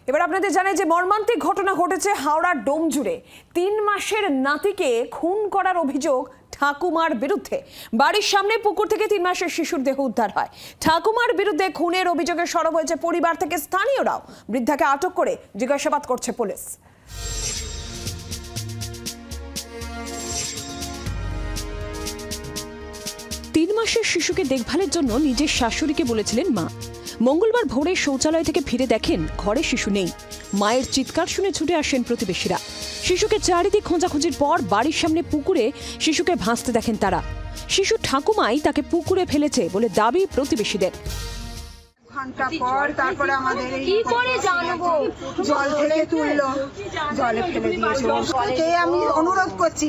এবার আপনাদের জানাই যে মর্মান্তিক ঘটনা ঘটেছে হাওড়ার ডোমজুড়ে। ৩ মাসের নাতিকে খুন করার অভিযোগ ঠাকুমার বিরুদ্ধে। বাড়ির সামনে পুকুর থেকে ৩ মাসের শিশুর দেহ উদ্ধার হয়। ঠাকুমার বিরুদ্ধে খুনের অভিযোগে সরব হয়েছে পরিবার থেকে স্থানীয়রাও। বৃদ্ধাকে আটক করে জিজ্ঞাসাবাদ করছে পুলিশ। তিন মাসের শিশুকে দেখভালের জন্য নিজের শাশুড়িকে বলেছিলেন মা। মঙ্গলবার ভোরে শৌচালয় থেকে ফিরে দেখেন ঘরে শিশু নেই। মায়ের চিৎকার শুনে ছুটে আসেন প্রতিবেশীরা। শিশুকে চারিদিক খোঁজাখুঁজির পর বাড়ির সামনে পুকুরে শিশুকে ভাসতে দেখেন তারা। শিশু ঠাকুমাই তাকে পুকুরে ফেলেছে বলে দাবি প্রতিবেশীদের। ঘন্টা পর তারপরে আমাদের কি করে জানবো, জল থেকে তুললো, জলে ফেলে দিয়েছে। আমি অনুরোধ করছি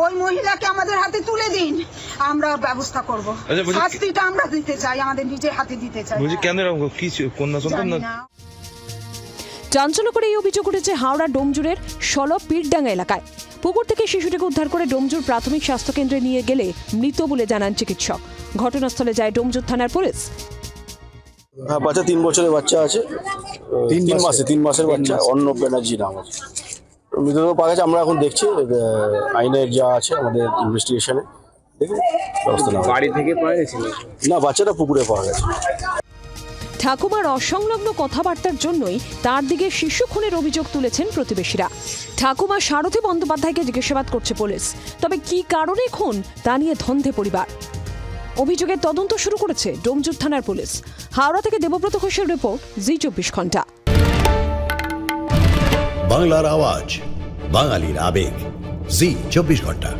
ওই মহিলাকে আমাদের হাতে তুলে দিন, আমরা ব্যবস্থা করব। শাস্তিটা আমরা দিতে চাই, আমাদের নিজের হাতে দিতে চাই। কেন কি কন্যা সন্তান না? চাঞ্চল্যকর এই অভিযোগ উঠেছে হাওড়া ডোমজুড়ের সলপ পীরডাঙ্গা এলাকায়। পুকুর থেকে শিশুটিকে উদ্ধার করে ডোমজুর প্রাথমিক স্বাস্থ্যকেন্দ্রে নিয়ে গেলে মৃত বলে জানান চিকিৎসক। ঘটনাস্থলে যায় ডোমজুর থানার পুলিশ। হ্যাঁ, বাচ্চা 3 বছরের বাচ্চা আছে, 3 মাসের বাচ্চা, অর্ণব ব্যানার্জি নাম আছে। মৃতদেহ পাওয়া গেছে, আমরা এখন দেখছি আইনের যা আছে আমাদের ইনভেস্টিগেশনে দেখে ব্যবস্থা নেওয়া। বাড়ি থেকে পাওয়া গেছে না, বাচ্চাটা পুকুরে পাওয়া গেছে। ঠাকুমার অসংলগ্ন কথাবার্তার জন্যই তার দিকে শিশু খুনের অভিযোগ তুলেছেন প্রতিবেশীরা। ঠাকুমা সারথী বন্দ্যোপাধ্যায়কে জিজ্ঞাসাবাদ করছে পুলিশ। তবে কি কারণে খুন তা নিয়ে ধন্ধে পরিবার। অভিযোগের তদন্ত শুরু করেছে ডোমজুর থানার পুলিশ। হাওড়া থেকে দেবব্রত ঘোষের রিপোর্ট, জি 24 ঘন্টা। বাংলার আওয়াজ, বাঙালির আবেগ, জি 24 ঘন্টা।